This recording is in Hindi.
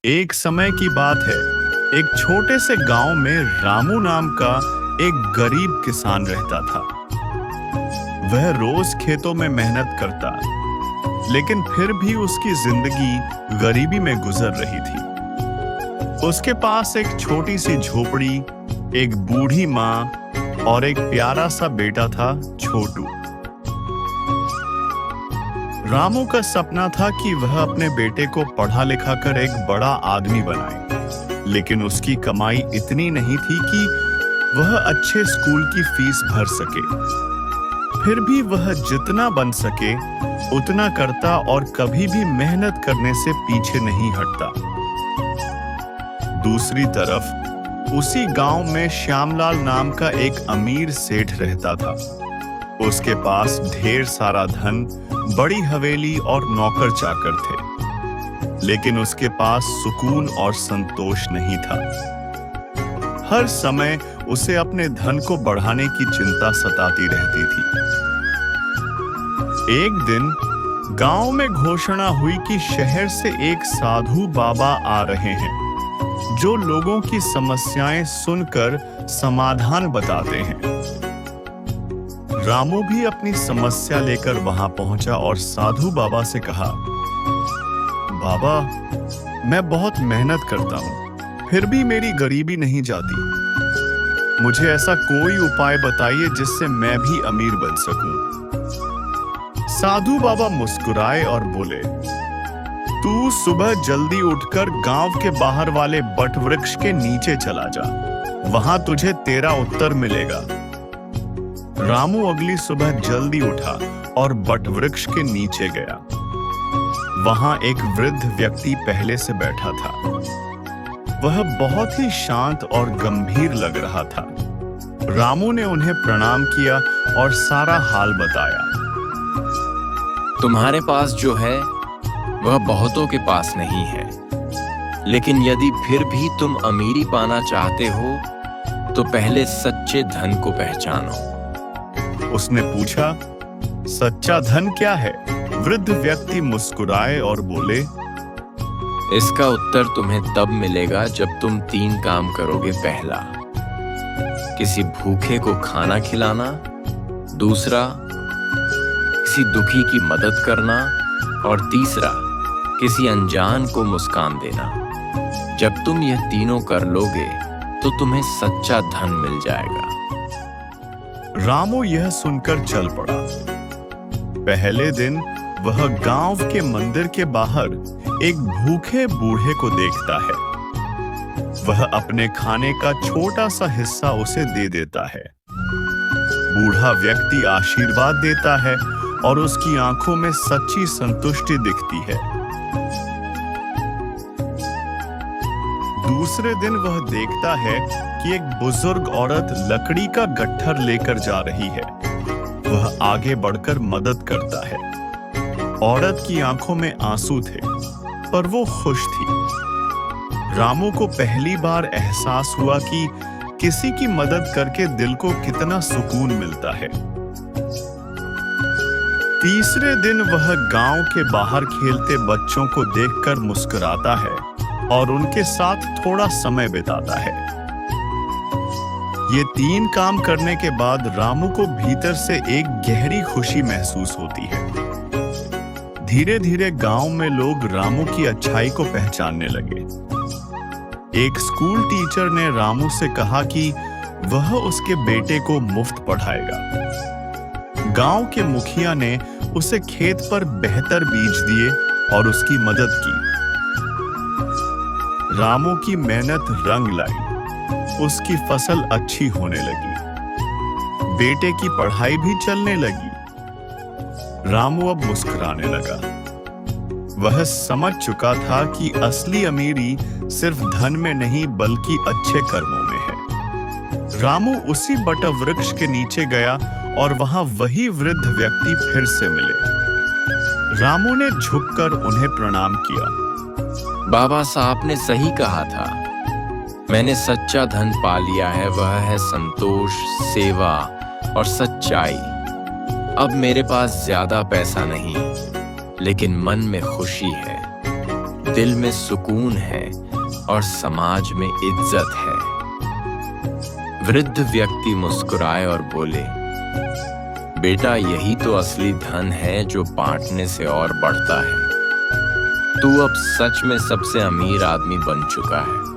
एक समय की बात है। एक छोटे से गांव में रामू नाम का एक गरीब किसान रहता था। वह रोज खेतों में मेहनत करता, लेकिन फिर भी उसकी जिंदगी गरीबी में गुजर रही थी। उसके पास एक छोटी सी झोपड़ी, एक बूढ़ी माँ और एक प्यारा सा बेटा था, छोटू। रामू का सपना था कि वह अपने बेटे को पढ़ा लिखा कर एक बड़ा आदमी बनाए, लेकिन उसकी कमाई इतनी नहीं थी कि वह अच्छे स्कूल की फीस भर सके। फिर भी वह जितना बन सके उतना करता और कभी भी मेहनत करने से पीछे नहीं हटता। दूसरी तरफ उसी गांव में श्यामलाल नाम का एक अमीर सेठ रहता था। उसके पास ढेर सारा धन, बड़ी हवेली और नौकर चाकर थे, लेकिन उसके पास सुकून और संतोष नहीं था। हर समय उसे अपने धन को बढ़ाने की चिंता सताती रहती थी। एक दिन गांव में घोषणा हुई कि शहर से एक साधु बाबा आ रहे हैं, जो लोगों की समस्याएं सुनकर समाधान बताते हैं। रामू भी अपनी समस्या लेकर वहां पहुंचा और साधु बाबा से कहा, बाबा, मैं बहुत मेहनत करता हूं, फिर भी मेरी गरीबी नहीं जाती। मुझे ऐसा कोई उपाय बताइए जिससे मैं भी अमीर बन सकूं। साधु बाबा मुस्कुराए और बोले, तू सुबह जल्दी उठकर गांव के बाहर वाले बट वृक्ष के नीचे चला जा, वहां तुझे तेरा उत्तर मिलेगा। रामू अगली सुबह जल्दी उठा और बट वृक्ष के नीचे गया। वहां एक वृद्ध व्यक्ति पहले से बैठा था। वह बहुत ही शांत और गंभीर लग रहा था। रामू ने उन्हें प्रणाम किया और सारा हाल बताया। तुम्हारे पास जो है वह बहुतों के पास नहीं है, लेकिन यदि फिर भी तुम अमीरी पाना चाहते हो तो पहले सच्चे धन को पहचानो। उसने पूछा, सच्चा धन क्या है? वृद्ध व्यक्ति मुस्कुराए और बोले, इसका उत्तर तुम्हें तब मिलेगा जब तुम 3 काम करोगे। पहला, किसी भूखे को खाना खिलाना। दूसरा, किसी दुखी की मदद करना। और तीसरा, किसी अनजान को मुस्कान देना। जब तुम यह तीनों कर लोगे तो तुम्हें सच्चा धन मिल जाएगा। रामू यह सुनकर चल पड़ा। पहले दिन वह गांव के मंदिर के बाहर एक भूखे बूढ़े को देखता है। वह अपने खाने का छोटा सा हिस्सा उसे दे देता है। बूढ़ा व्यक्ति आशीर्वाद देता है और उसकी आंखों में सच्ची संतुष्टि दिखती है। दूसरे दिन वह देखता है कि एक बुजुर्ग औरत लकड़ी का गट्ठर लेकर जा रही है। वह आगे बढ़कर मदद करता है। औरत की आंखों में आंसू थे, पर वो खुश थी। रामू को पहली बार एहसास हुआ कि किसी की मदद करके दिल को कितना सुकून मिलता है। तीसरे दिन वह गांव के बाहर खेलते बच्चों को देखकर मुस्कुराता है और उनके साथ थोड़ा समय बिताता है। ये 3 काम करने के बाद रामू को भीतर से एक गहरी खुशी महसूस होती है। धीरे धीरे गांव में लोग रामू की अच्छाई को पहचानने लगे। एक स्कूल टीचर ने रामू से कहा कि वह उसके बेटे को मुफ्त पढ़ाएगा। गांव के मुखिया ने उसे खेत पर बेहतर बीज दिए और उसकी मदद की। रामू की मेहनत रंग लाई। उसकी फसल अच्छी होने लगी। बेटे की पढ़ाई भी चलने लगी। रामू अब मुस्कुराने लगा। वह समझ चुका था कि असली अमीरी सिर्फ धन में नहीं बल्कि अच्छे कर्मों में है। रामू उसी बट वृक्ष के नीचे गया और वहां वही वृद्ध व्यक्ति फिर से मिले। रामू ने झुककर उन्हें प्रणाम किया। बाबा साहब ने सही कहा था। मैंने सच्चा धन पा लिया है, वह है संतोष, सेवा और सच्चाई। अब मेरे पास ज्यादा पैसा नहीं, लेकिन मन में खुशी है। दिल में सुकून है और समाज में इज्जत है। वृद्ध व्यक्ति मुस्कुराए और बोले, बेटा यही तो असली धन है जो बांटने से और बढ़ता है। तू अब सच में सबसे अमीर आदमी बन चुका है।